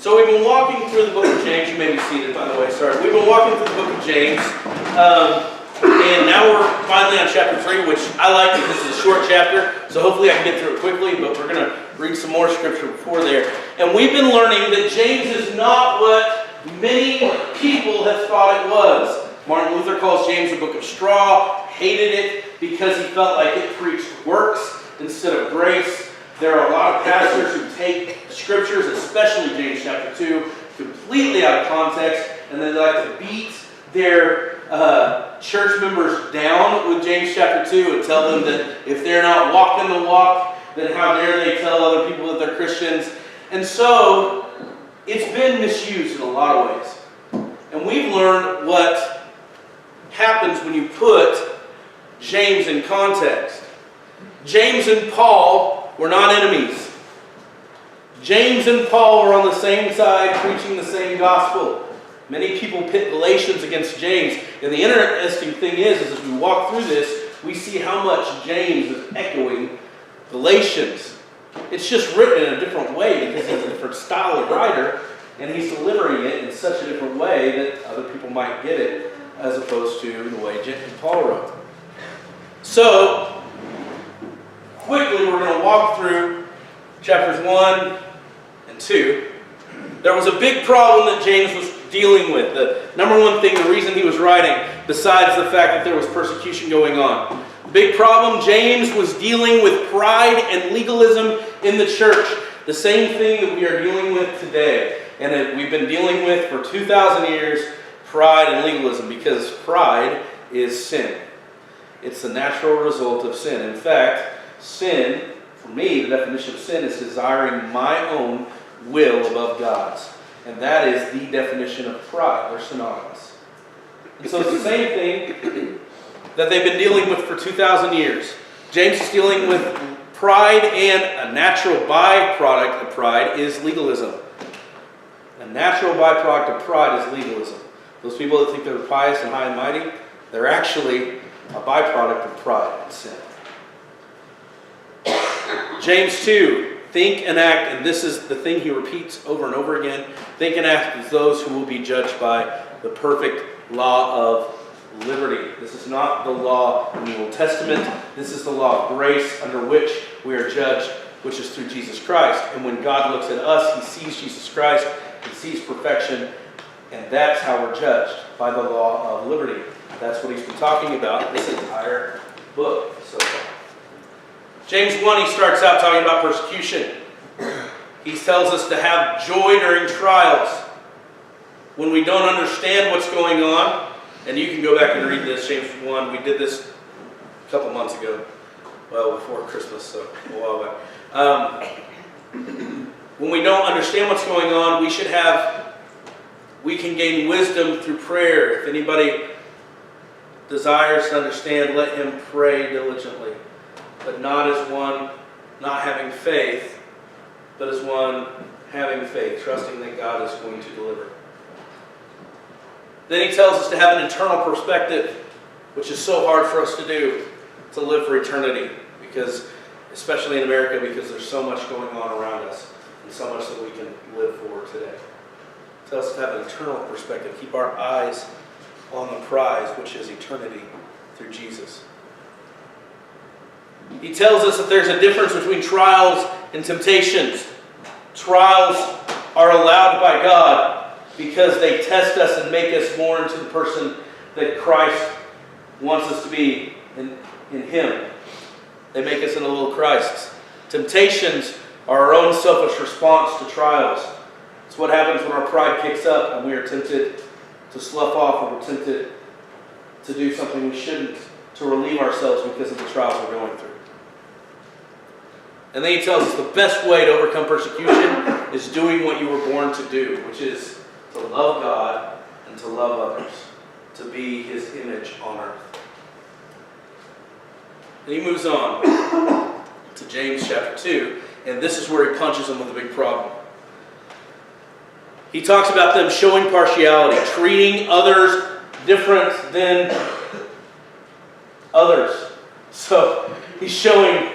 So we've been walking through the book of James. You may be seated, by the way. Sorry. We've been walking through the book of James. And now we're finally on chapter 3, which I like because it's a short chapter. So hopefully I can get through it quickly, but we're going to read some more scripture before there. And we've been learning that James is not what many people have thought it was. Martin Luther calls James a book of straw, hated it because he felt like it preached works instead of grace. There are a lot of pastors who take scriptures, especially James chapter 2, completely out of context, and then they like to beat their church members down with James chapter 2 and tell them that if they're not walking the walk, then how dare they tell other people that they're Christians. And so, it's been misused in a lot of ways. And we've learned what happens when you put James in context. James and Paul were not enemies. James and Paul were on the same side preaching the same gospel. Many people pit Galatians against James. And the interesting thing is as we walk through this, we see how much James is echoing Galatians. It's just written in a different way because he's a different style of writer, and he's delivering it in such a different way that other people might get it, as opposed to the way Paul wrote. So, quickly we're going to walk through chapters 1 and 2. There was a big problem that James was dealing with. The number one thing, the reason he was writing, besides the fact that there was persecution going on. The big problem, James was dealing with pride and legalism in the church. The same thing that we are dealing with today. And that we've been dealing with for 2,000 years, pride and legalism, because pride is sin. It's the natural result of sin. In fact, sin, for me, the definition of sin is desiring my own will above God's. And that is the definition of pride. They're synonymous. And so it's the same thing that they've been dealing with for 2,000 years. James is dealing with pride, and a natural byproduct of pride is legalism. A natural byproduct of pride is legalism. Those people that think they're pious and high and mighty, they're actually a byproduct of pride and sin. James 2, think and act, and this is the thing he repeats over and over again, think and act as those who will be judged by the perfect law of liberty. This is not the law in the Old Testament. This is the law of grace under which we are judged, which is through Jesus Christ. And when God looks at us, he sees Jesus Christ, he sees perfection, and that's how we're judged, by the law of liberty. That's what he's been talking about this entire book so far. James 1, he starts out talking about persecution. He tells us to have joy during trials. When we don't understand what's going on, and you can go back and read this, James 1, we did this a couple months ago, well, before Christmas, so a while back. When we don't understand what's going on, we can gain wisdom through prayer. If anybody desires to understand, let him pray diligently. But not as one not having faith, but as one having faith, trusting that God is going to deliver. Then he tells us to have an eternal perspective, which is so hard for us to do, to live for eternity, because, especially in America, because there's so much going on around us, and so much that we can live for today. He tells us to have an eternal perspective, keep our eyes on the prize, which is eternity through Jesus. He tells us that there's a difference between trials and temptations. Trials are allowed by God because they test us and make us more into the person that Christ wants us to be in Him. They make us into little Christs. Temptations are our own selfish response to trials. It's what happens when our pride kicks up and we are tempted to slough off, or we're tempted to do something we shouldn't, to relieve ourselves because of the trials we're going through. And then he tells us the best way to overcome persecution is doing what you were born to do, which is to love God and to love others, to be His image on earth. And he moves on to James chapter 2, and this is where he punches them with a big problem. He talks about them showing partiality, treating others different than others. So he's showing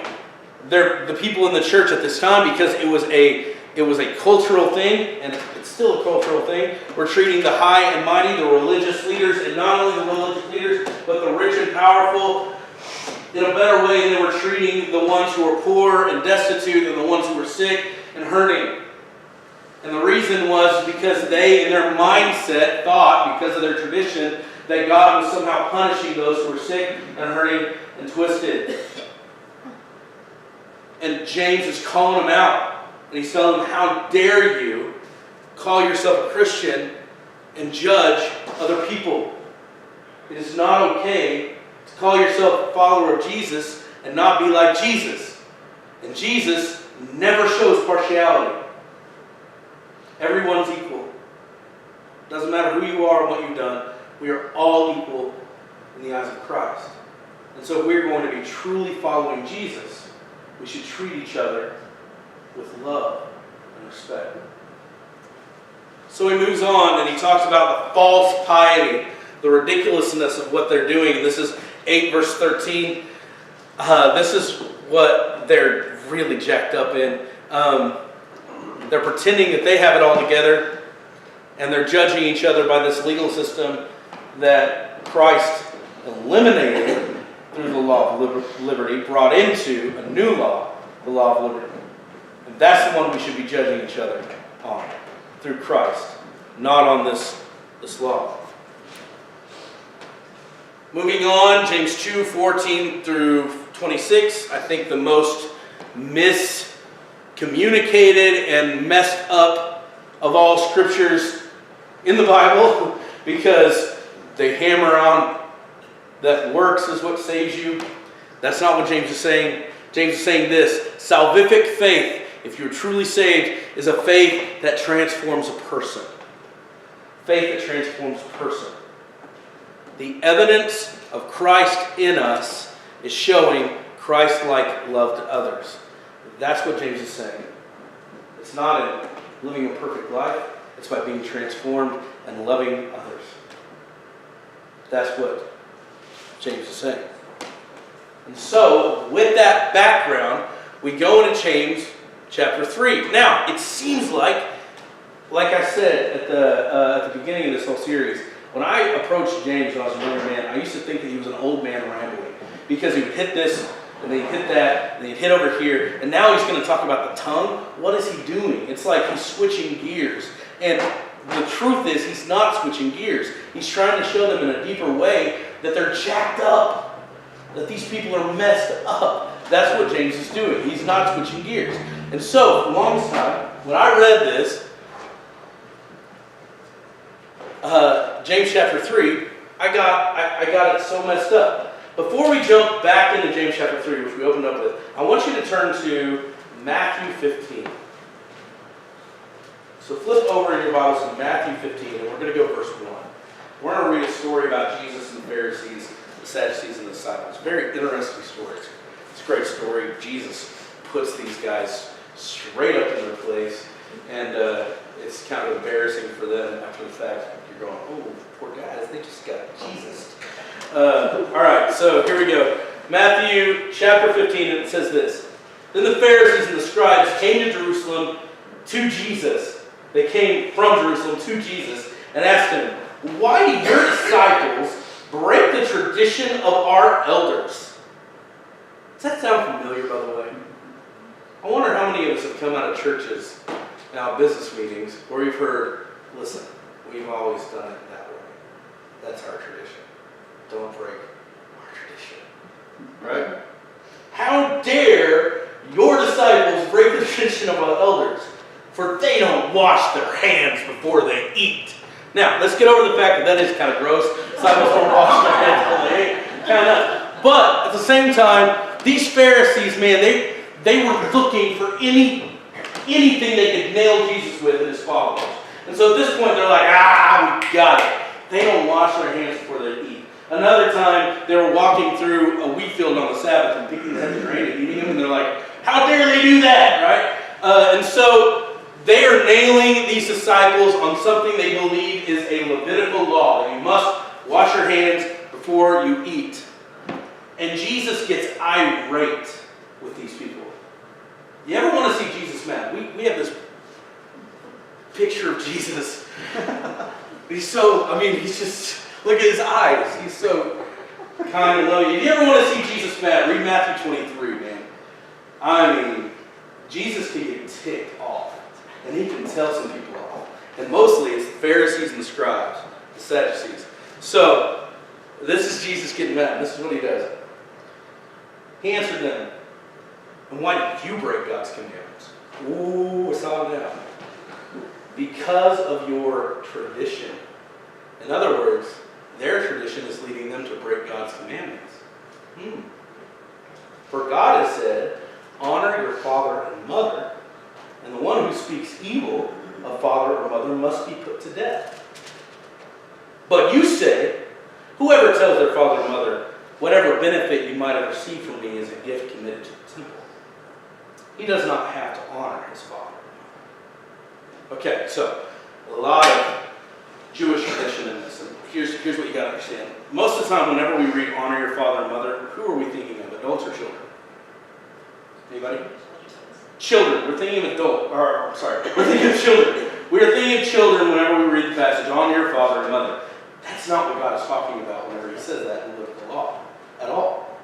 the people in the church at this time, because it was a It was a cultural thing, and it's still a cultural thing. We're treating the high and mighty, the religious leaders, and not only the religious leaders, but the rich and powerful in a better way than they were treating the ones who were poor and destitute and the ones who were sick and hurting. And the reason was because they, in their mindset, thought, because of their tradition, that God was somehow punishing those who were sick and hurting and twisted. And James is calling them out. And he's telling them, how dare you call yourself a Christian and judge other people? It is not okay to call yourself a follower of Jesus and not be like Jesus. And Jesus never shows partiality. Everyone's equal. Doesn't matter who you are and what you've done. We are all equal in the eyes of Christ. And so if we're going to be truly following Jesus, we should treat each other with love and respect. So he moves on and he talks about the false piety, the ridiculousness of what they're doing. This is 8 verse 13. This is what they're really jacked up in. They're pretending that they have it all together, and they're judging each other by this legal system that Christ eliminated through the law of liberty, brought into a new law, the law of liberty. And that's the one we should be judging each other on, through Christ, not on this law. Moving on, James 2, 14 through 26, I think the most miscommunicated and messed up of all scriptures in the Bible, because they hammer on that works is what saves you. That's not what James is saying. James is saying this: salvific faith, if you're truly saved, is a faith that transforms a person. Faith that transforms a person. The evidence of Christ in us is showing Christ-like love to others. That's what James is saying. It's not in living a perfect life. It's by being transformed and loving others. That's what James is saying. And so, with that background, we go into James chapter 3. Now, it seems like I said at the beginning of this whole series, when I approached James when I was a younger man, I used to think that he was an old man rambling, because he would hit this, and then he'd hit that, and then he'd hit over here, and now he's going to talk about the tongue. What is he doing? It's like he's switching gears. And the truth is, he's not switching gears. He's trying to show them in a deeper way that they're jacked up, that these people are messed up. That's what James is doing. He's not switching gears. And so, for the longest time, when I read this, James chapter 3, I got it so messed up. Before we jump back into James chapter 3, which we opened up with, I want you to turn to Matthew 15. So flip over in your Bibles to Matthew 15, and we're going to go verse 1. We're going to read a story about Jesus and the Pharisees, the Sadducees, and the disciples. Very interesting story. It's a great story. Jesus puts these guys straight up in their place, and it's kind of embarrassing for them after the fact. You're going, oh, poor guys, they just got Jesus. All right, so here we go. Matthew chapter 15, and it says this. Then the Pharisees and the scribes came to Jerusalem to Jesus. They came from Jerusalem to Jesus and asked him, why do your disciples break the tradition of our elders? Does that sound familiar, by the way? I wonder how many of us have come out of churches, now business meetings, where we've heard, listen, we've always done it that way. That's our tradition. Don't break our tradition. Right? How dare your disciples break the tradition of our elders? For they don't wash their hands before they eat. Now, let's get over the fact that is kind of gross. Disciples don't wash their hands before they eat. Kind of. But at the same time, these Pharisees, man, they were looking for anything they could nail Jesus with and his followers. And so at this point, they're like, we got it. They don't wash their hands before they eat. Another time, they were walking through a wheat field on the Sabbath and picking the heads of grain and eating them, and they're like, how dare they do that, right? And so they are nailing these disciples on something they believe is a Levitical law, that you must wash your hands before you eat. And Jesus gets irate with these people. You ever want to see Jesus mad? We have this picture of Jesus. He's just, look at his eyes. He's so kind and loving. If you ever want to see Jesus mad, read Matthew 23, man. I mean, Jesus can get ticked off, and he can tell some people off. And mostly it's the Pharisees and the scribes, the Sadducees. So, this is Jesus getting mad. This is what he does. He answered them, and why did you break God's commandments? Ooh, it's all down. Because of your tradition. In other words, their tradition is leading them to break God's commandments. For God has said, honor your father and mother, and the one who speaks evil of father or mother must be put to death. But you say, whoever tells their father or mother, whatever benefit you might have received from me is a gift committed to the temple, he does not have to honor his father. Okay, so a lot of Jewish tradition in this. And here's what you got to understand. Most of the time, whenever we read honor your father and mother, who are we thinking of? Adults or children? Anybody? Children. We're thinking of we're thinking of children. We're thinking of children whenever we read the passage, honor your father and mother. That's not what God is talking about whenever he says that in the law at all.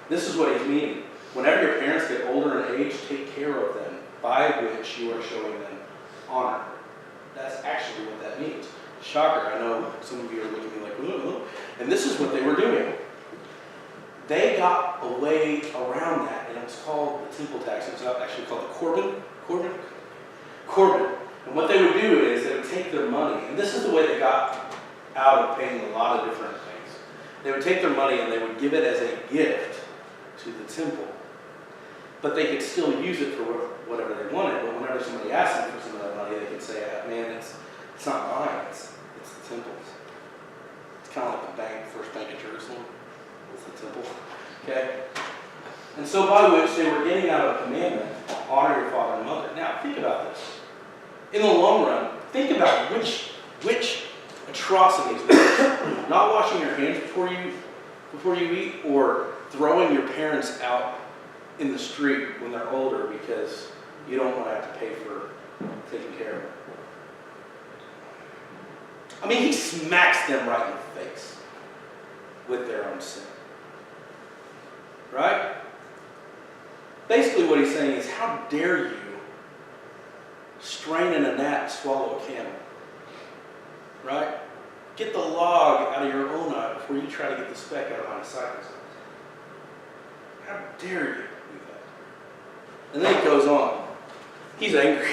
This is what he's meaning. Whenever your parents get older in age, take care of them, by which you are showing them honor. That's actually what that means. Shocker, I know some of you are looking at me like, ooh. And this is what they were doing. They got a way around that, and it was called the temple tax. It was actually called the Corbin. And what they would do is they would take their money, and this is the way they got out of paying a lot of different things. They would take their money and they would give it as a gift to the temple. But they could still use it for whatever they wanted. But whenever somebody asked them for some of that money, they could say, man, it's not mine, it's the temple's. It's kind of like the first bank of Jerusalem. It's the temple. Okay? And so by which they were getting out of a commandment, honor your father and mother. Now, think about this. In the long run, think about which atrocities, not washing your hands before you eat, or throwing your parents out in the street when they're older because you don't want to have to pay for taking care of them. I mean, he smacks them right in the face with their own sin. Right? Basically what he's saying is, how dare you strain in a gnat and swallow a camel? Right? Get the log out of your own eye before you try to get the speck out of my disciples' eyes. How dare you do that? And then it goes on. He's angry.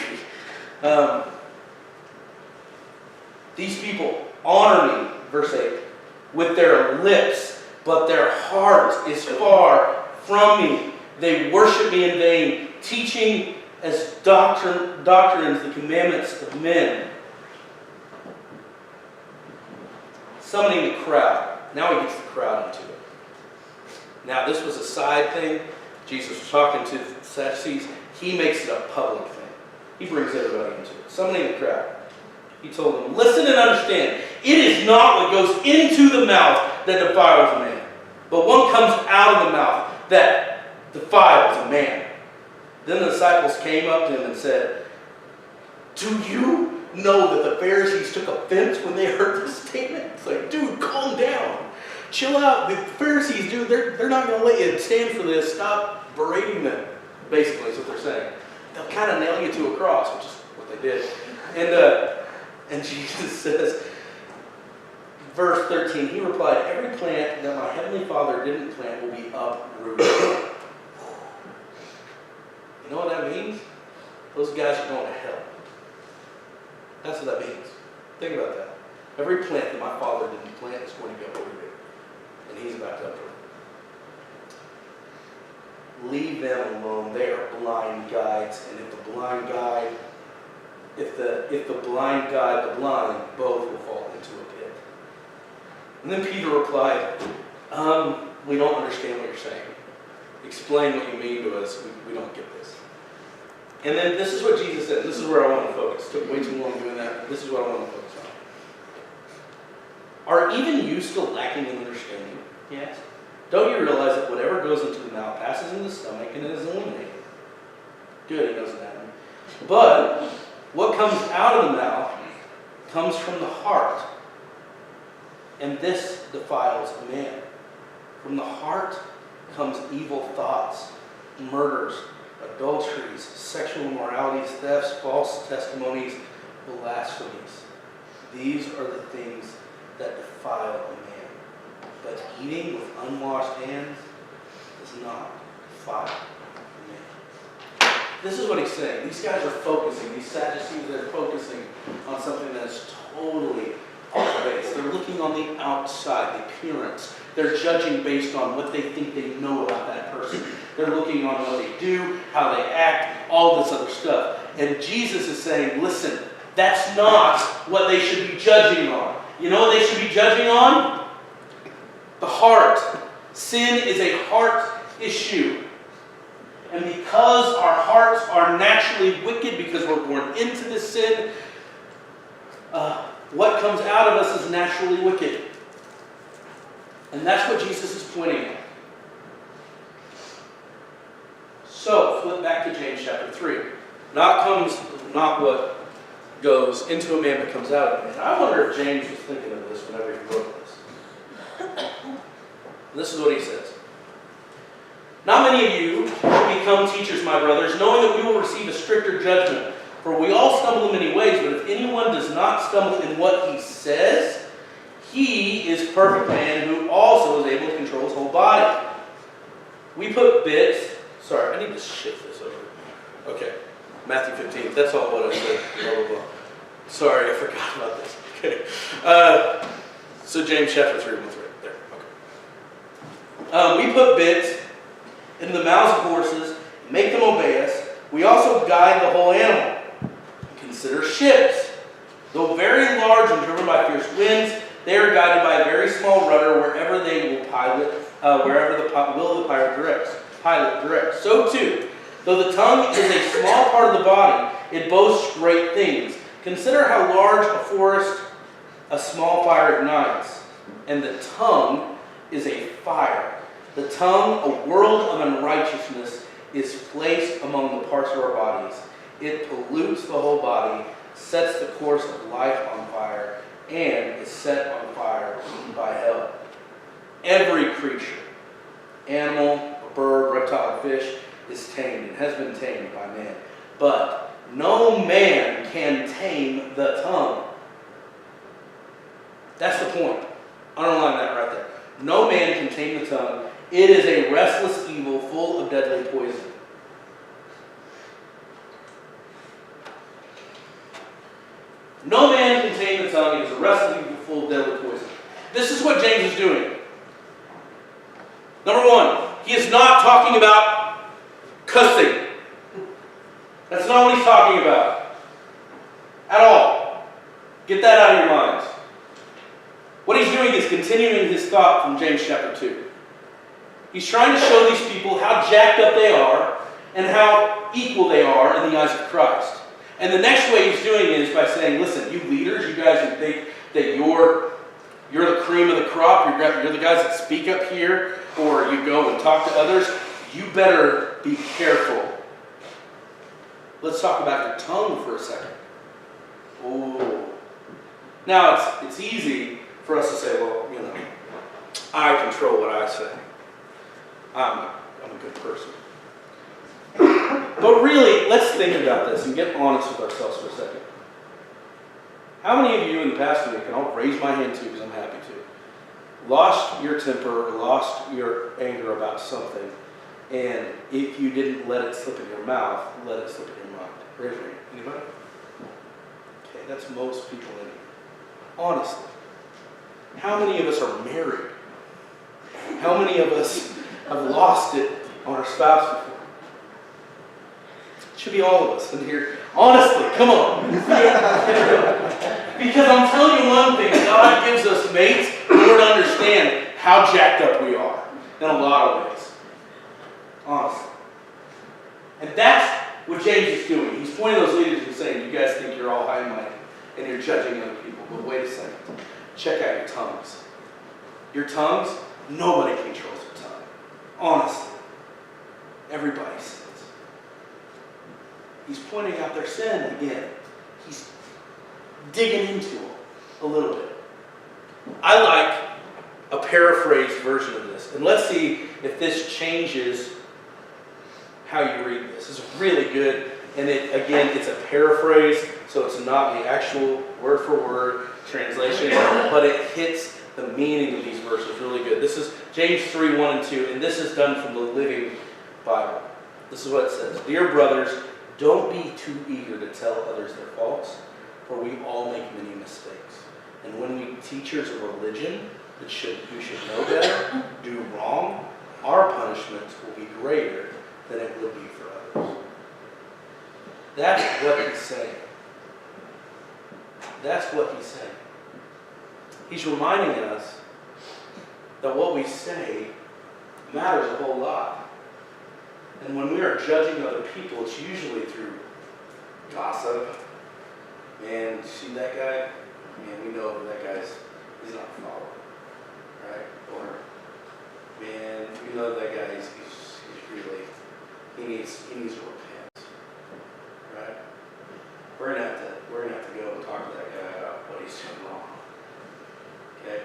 These people honor me, verse 8, with their lips, but their heart is far from me. They worship me in vain, teaching as doctrines the commandments of men. Summoning the crowd. Now he gets the crowd into it. Now this was a side thing. Jesus was talking to the Sadducees. He makes it a public thing. He brings everybody into it. Summoning the crowd. He told them, listen and understand. It is not what goes into the mouth that defiles a man, but what comes out of the mouth that defiles a man. Then the disciples came up to him and said, do you know that the Pharisees took offense when they heard this statement? It's like, dude, calm down. Chill out. The Pharisees, dude, they're not going to let you stand for this. Stop berating them, basically is what they're saying. They'll kind of nail you to a cross, which is what they did. And Jesus says, verse 13, he replied, every plant that my heavenly Father didn't plant will be uprooted. You know what that means? Those guys are going to hell. That's what that means. Think about that. Every plant that my Father didn't plant is going to go uprooted. And he's about to uproot. Leave them alone. They are blind guides. And if the blind guide the blind, both will fall into a pit. And then Peter replied, we don't understand what you're saying. Explain what you mean to us. We don't get this. And then this is what Jesus said. This is where I want to focus. It took way too long doing that, but this is what I want to focus on. Are even you still lacking in understanding? He asked. Don't you realize that whatever goes into the mouth passes in the stomach and it is eliminated? Good, he knows that. But What comes out of the mouth comes from the heart, and this defiles a man. From the heart comes evil thoughts, murders, adulteries, sexual immoralities, thefts, false testimonies, blasphemies. These are the things that defile a man. But eating with unwashed hands does not defile a man. This is what he's saying. These guys are focusing, these Sadducees, they're focusing on something that is totally off base. They're looking on the outside, the appearance. They're judging based on what they think they know about that person. They're looking on what they do, how they act, all this other stuff. And Jesus is saying, listen, that's not what they should be judging on. You know what they should be judging on? The heart. Sin is a heart issue. And because our hearts are naturally wicked, because we're born into this sin, what comes out of us is naturally wicked. And that's what Jesus is pointing at. So, flip back to James chapter 3. Not what goes into a man but comes out of a man. I wonder if James was thinking of this whenever he wrote this. This is what he says. Not many of you become teachers, my brothers, knowing that we will receive a stricter judgment. For we all stumble in many ways, but if anyone does not stumble in what he says, he is perfect man who also is able to control his whole body. We put bits. Sorry, I need to shift this over. Okay, Matthew 15. That's all what I said. Blah, blah, blah. Sorry, I forgot about this. Okay. So James chapter 3, 1 through there. Okay. We put bits in the mouths of horses, make them obey us. We also guide the whole animal. Consider ships. Though very large and driven by fierce winds, they are guided by a very small rudder wherever the will of the pilot directs. So too, though the tongue is a small part of the body, it boasts great things. Consider how large a forest a small fire ignites. And the tongue is a fire. The tongue, a world of unrighteousness, is placed among the parts of our bodies. It pollutes the whole body, sets the course of life on fire, and is set on fire by hell. Every creature, animal, bird, reptile, fish, is tamed and has been tamed by man. But no man can tame the tongue. That's the point. Underline that right there. No man can tame the tongue. It is a restless evil full of deadly poison. No man can tame the tongue. It is a restless evil full of deadly poison. This is what James is doing. Number one, he is not talking about cussing. That's not what he's talking about. At all. Get that out of your minds. What he's doing is continuing his thought from James chapter 2. He's trying to show these people how jacked up they are and how equal they are in the eyes of Christ. And the next way he's doing it is by saying, listen, you leaders, you guys who think that you're the cream of the crop, you're the guys that speak up here, or you go and talk to others, you better be careful. Let's talk about your tongue for a second. Oh. Now, it's easy for us to say, well, I control what I say. I'm a good person. But really, let's think about this and get honest with ourselves for a second. How many of you in the past week, and I'll raise my hand too because I'm happy to, lost your temper or lost your anger about something, and if you didn't let it slip in your mouth, let it slip in your mind? Raise your hand. Anybody? Okay, that's most people in here. Honestly. How many of us are married? How many of us have lost it on our spouse before? It should be all of us in here. Honestly, come on. Because I'm telling you one thing, God gives us mates in order to understand how jacked up we are in a lot of ways. Honestly. And that's what James is doing. He's pointing those leaders and saying, you guys think you're all high and mighty and you're judging other people. But wait a second. Check out your tongues. Your tongues, nobody controls their tongue. Honestly. Everybody sins. He's pointing out their sin again. digging into them a little bit. I like a paraphrased version of this. And let's see if this changes how you read this. This is really good. And it's a paraphrase, so it's not the actual word for word translation, but it hits the meaning of these verses really good. This is James 3, 1 and 2, and this is done from the Living Bible. This is what it says. Dear brothers, don't be too eager to tell others their faults, for we all make many mistakes. And when we teachers of religion who should know better do wrong, our punishments will be greater than it would be for others. That's what he's saying. That's what he's saying. He's reminding us that what we say matters a whole lot. And when we are judging other people, it's usually through gossip. Man, you see that guy? Man, we know that he's not a follower. Right? Or, man, we know that guy, he's really, he needs to repent. Right? We're gonna have to go and talk to that guy about what he's doing wrong. Okay?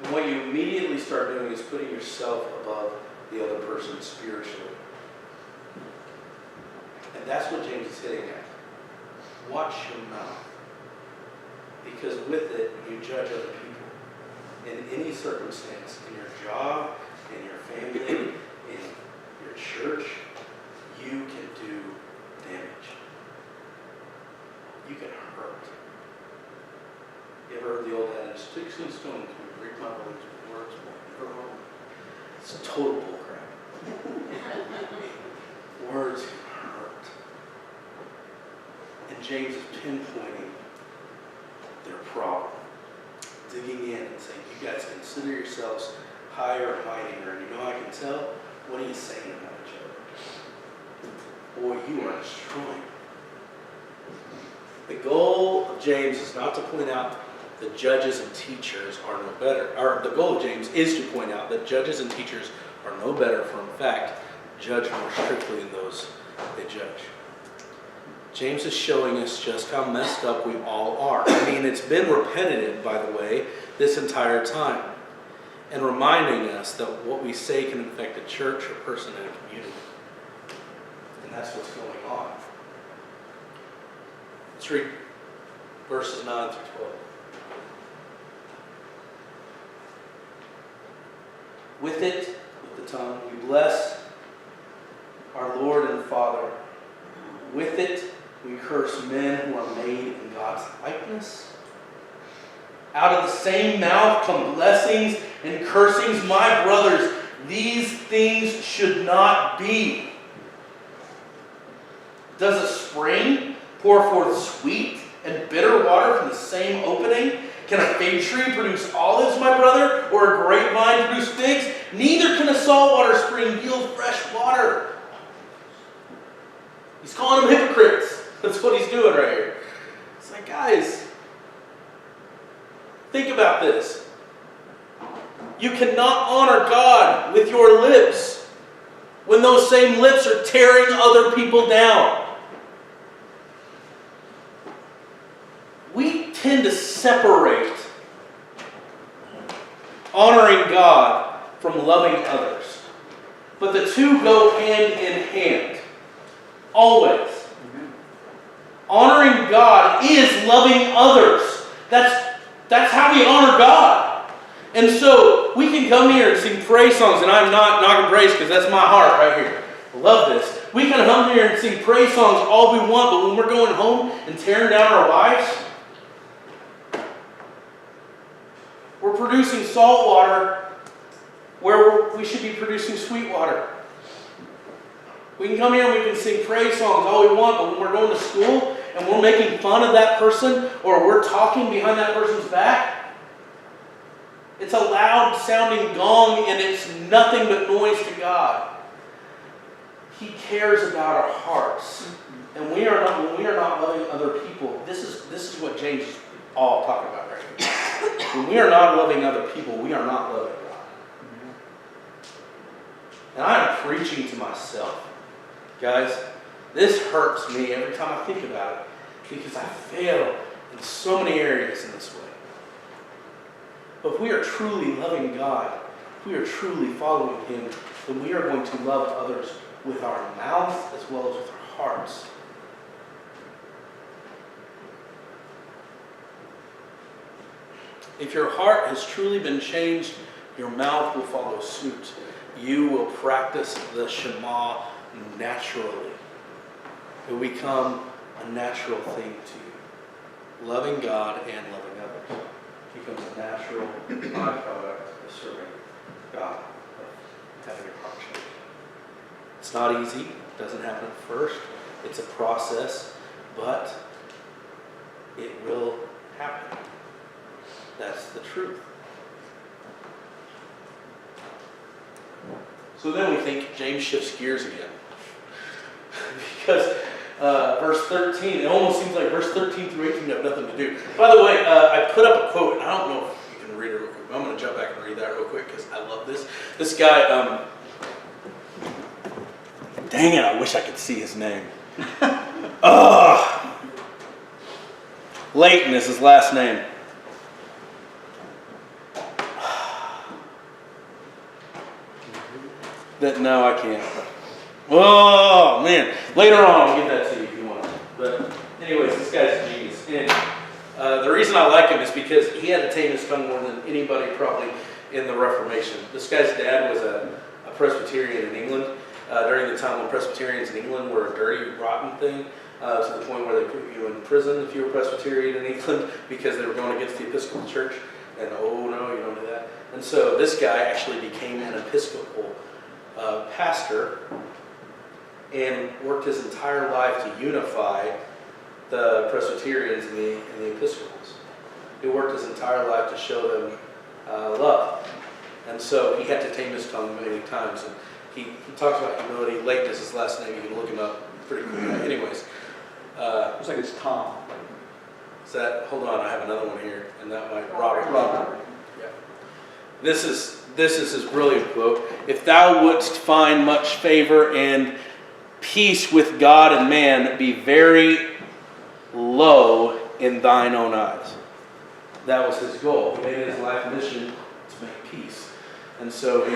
And what you immediately start doing is putting yourself above the other person spiritually. And that's what James is hitting at. Watch your mouth. Because with it, you judge other people. In any circumstance, in your job, in your family, in your church, you can do damage. You can hurt. You ever heard the old adage, sticks and stones can break my bones, but words won't never harm me. It's total bullcrap. Words can hurt. And James is pinpointing their problem. Digging in and saying, you guys consider yourselves higher and mightier. And you know I can tell? What are you saying about each other? Boy, you are destroying. The goal of James is not to point out that judges and teachers are no better. Or the goal of James is to point out that judges and teachers are no better, for in fact, judge more strictly than those they judge. James is showing us just how messed up we all are. I mean, it's been repetitive, by the way, this entire time. And reminding us that what we say can affect a church, a person, and a community. And that's what's going on. Let's read verses 9 through 12. With it, with the tongue, we bless our Lord and Father. With it, we curse men who are made in God's likeness. Out of the same mouth come blessings and cursings. My brothers, these things should not be. Does a spring pour forth sweet and bitter water from the same opening? Can a fig tree produce olives, my brother, or a grapevine produce figs? Neither can a saltwater spring yield fresh water. He's calling them hypocrites. That's what he's doing right here. It's like, guys, think about this. You cannot honor God with your lips when those same lips are tearing other people down. We tend to separate honoring God from loving others. But the two go hand in hand. Always. Honoring God is loving others. That's how we honor God. And so we can come here and sing praise songs, and I'm not knocking praise because that's my heart right here. I love this. We can come here and sing praise songs all we want, but when we're going home and tearing down our wives, we're producing salt water where we should be producing sweet water. We can come here and we can sing praise songs all we want, but when we're going to school and we're making fun of that person or we're talking behind that person's back, it's a loud sounding gong and it's nothing but noise to God. He cares about our hearts. And when we are not loving other people, this is what James is all talking about right here. When we are not loving other people, we are not loving God. And I am preaching to myself. Guys, this hurts me every time I think about it because I fail in so many areas in this way. But if we are truly loving God, if we are truly following Him, then we are going to love others with our mouths as well as with our hearts. If your heart has truly been changed, your mouth will follow suit. You will practice the Shema naturally. It will become a natural thing to you. Loving God and loving others becomes a natural byproduct of serving God, of having your heart changed. It's not easy. It doesn't happen at first. It's a process, but it will happen. That's the truth. So then we think James shifts gears again. Because verse 13, it almost seems like verse 13 through 18 have nothing to do. By the way, I put up a quote, and I don't know if you can read it real quick, but I'm going to jump back and read that real quick because I love this. This guy, dang it, I wish I could see his name. Leighton is his last name. No, I can't. Oh, man. Later on, I'll get that to you if you want. But anyways, this guy's a genius. And the reason I like him is because he had to tame his tongue more than anybody probably in the Reformation. This guy's dad was a Presbyterian in England during the time when Presbyterians in England were a dirty, rotten thing, to the point where they put you in prison if you were Presbyterian in England because they were going against the Episcopal Church. And oh no, you don't do that. And so this guy actually became an Episcopal pastor and worked his entire life to unify the Presbyterians and the Episcopals. He worked his entire life to show them love. And so he had to tame his tongue many times. And he talks about humility. Leighton is his last name. You can look him up pretty quickly. Anyways. Looks like it's Tom. Is that, hold on, I have another one here. And that might, Robert. Yeah. This is his brilliant quote. If thou wouldst find much favor and peace with God and man, be very low in thine own eyes. That was his goal. He made it his life mission to make peace. And so he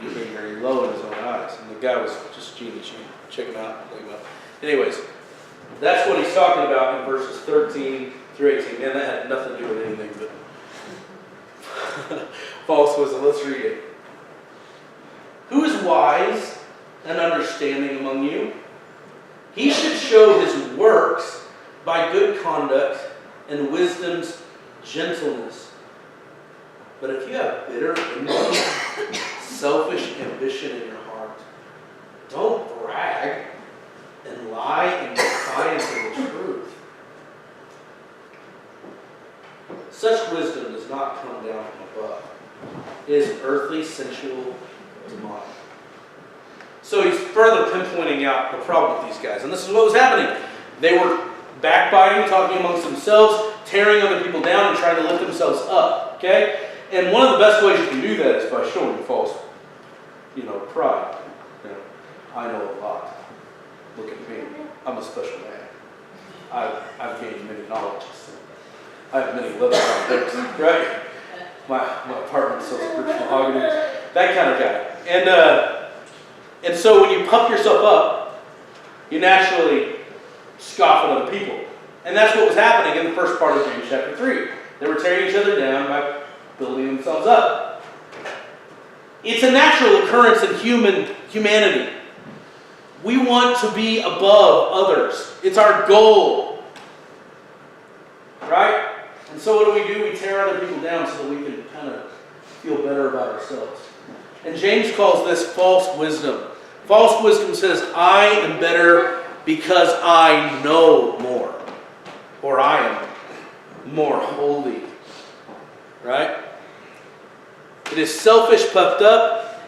became very low in his own eyes. And the guy was just genius. You can check him out. Anyways, that's what he's talking about in verses 13 through 18. Man, that had nothing to do with anything but false wisdom. Let's read it. Who is wise and understanding among you? He should show his works by good conduct and wisdom's gentleness. But if you have bitter envy, selfish ambition in your heart, don't brag and lie in defiance of the truth. Such wisdom does not come down from above. It is earthly, sensual, demonic. So he's further pinpointing out the problem with these guys. And this is what was happening. They were backbiting, talking amongst themselves, tearing other people down, and trying to lift themselves up. Okay? And one of the best ways you can do that is by showing false, pride. I know a lot. Look at me. I'm a special man. I've gained many knowledges. I have many leather books, right? My apartment sells birch mahogany. That kind of guy. And so when you puff yourself up, you naturally scoff at other people. And that's what was happening in the first part of James chapter 3. They were tearing each other down by building themselves up. It's a natural occurrence in humanity. We want to be above others. It's our goal. Right? And so what do? We tear other people down so that we can kind of feel better about ourselves. And James calls this false wisdom. False wisdom says, I am better because I know more. Or I am more holy. Right? It is selfish, puffed up,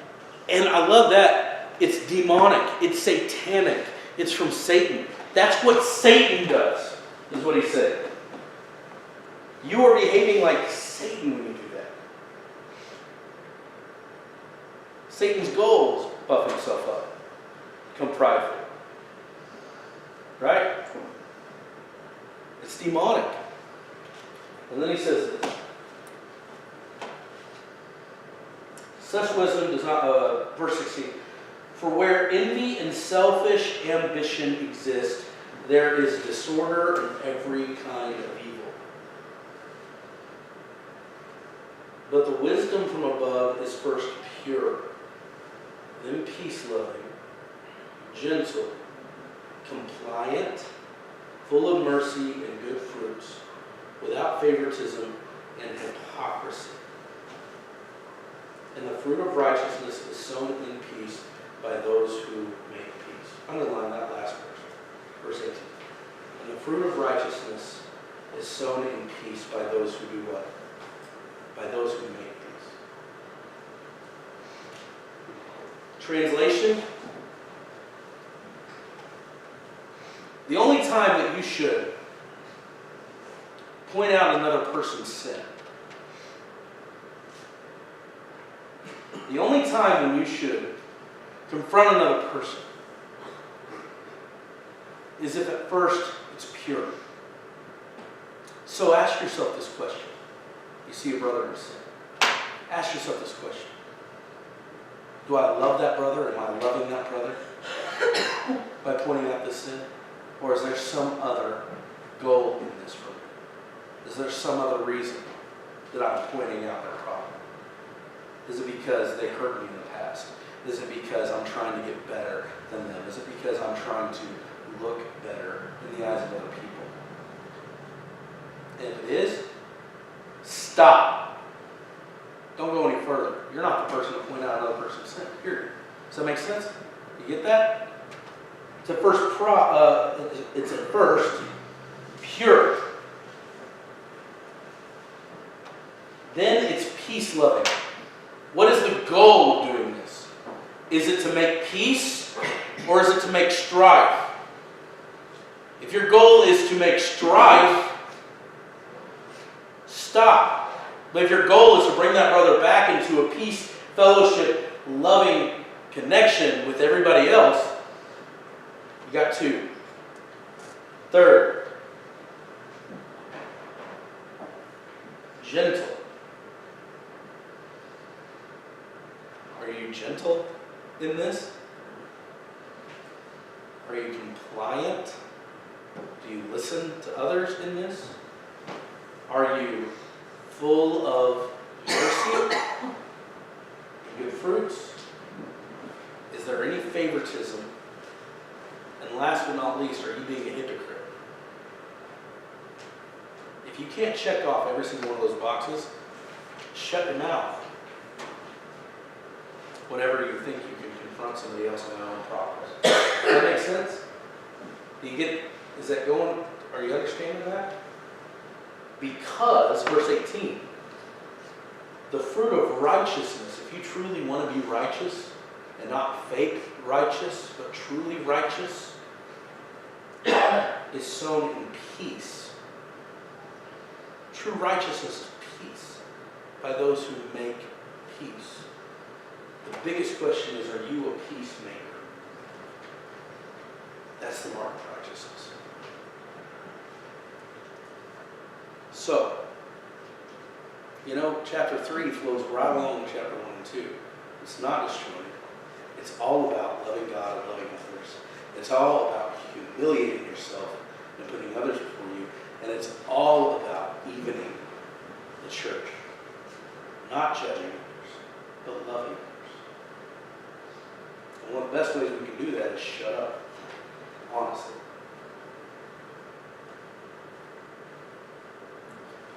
and I love that. It's demonic. It's satanic. It's from Satan. That's what Satan does, is what he said. You are behaving like Satan when you do that. Satan's goal is to puff himself up, become prideful. Right? It's demonic. And then he says this. Such wisdom does not, verse 16, for where envy and selfish ambition exist, there is disorder and every kind of evil. But the wisdom from above is first pure, then peace-loving, gentle, compliant, full of mercy and good fruits, without favoritism and hypocrisy. And the fruit of righteousness is sown in peace by those who make peace. Underline that last verse, verse 18. And the fruit of righteousness is sown in peace by those who do what? By those who make peace. Translation. The only time that you should point out another person's sin, the only time when you should confront another person is if at first it's pure. So ask yourself this question. You see a brother in sin. Ask yourself this question. Do I love that brother? Am I loving that brother by pointing out this sin? Or is there some other goal in this for me? Is there some other reason that I'm pointing out their problem? Is it because they hurt me in the past? Is it because I'm trying to get better than them? Is it because I'm trying to look better in the eyes of other people? And if it is, stop. Don't go any further. You're not the person to point out another person's sin. Period. Does that make sense? You get that? It's at first pure. Then it's peace-loving. What is the goal of doing this? Is it to make peace or is it to make strife? If your goal is to make strife, stop. But if your goal is to bring that brother back into a peace, fellowship, loving connection with everybody else, you got two. Third, gentle. Are you gentle in this? Are you compliant? Do you listen to others in this? Are you full of mercy and good fruits? Is there any favoritism? And last but not least, are you being a hypocrite? If you can't check off every single one of those boxes, shut your mouth. Whenever you think you can confront somebody else on their own progress. Does that make sense? Do you get, is that going, are you understanding that? Because, verse 18, the fruit of righteousness, if you truly want to be righteous, and not fake righteous, but truly righteous, is sown in peace. True righteousness is peace by those who make peace. The biggest question is, are you a peacemaker? That's the mark of righteousness. So, you know, chapter 3 flows right along with chapter 1 and 2. It's not disjointed. It's all about loving God and loving others. It's all about humiliating yourself and putting others before you. And it's all about evening the church. Not judging others, but loving others. And one of the best ways we can do that is shut up, honestly.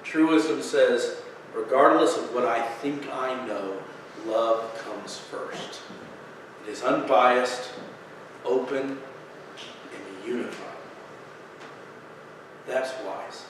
True wisdom says, regardless of what I think I know, love comes first. It is unbiased, open, and unified. That's wise.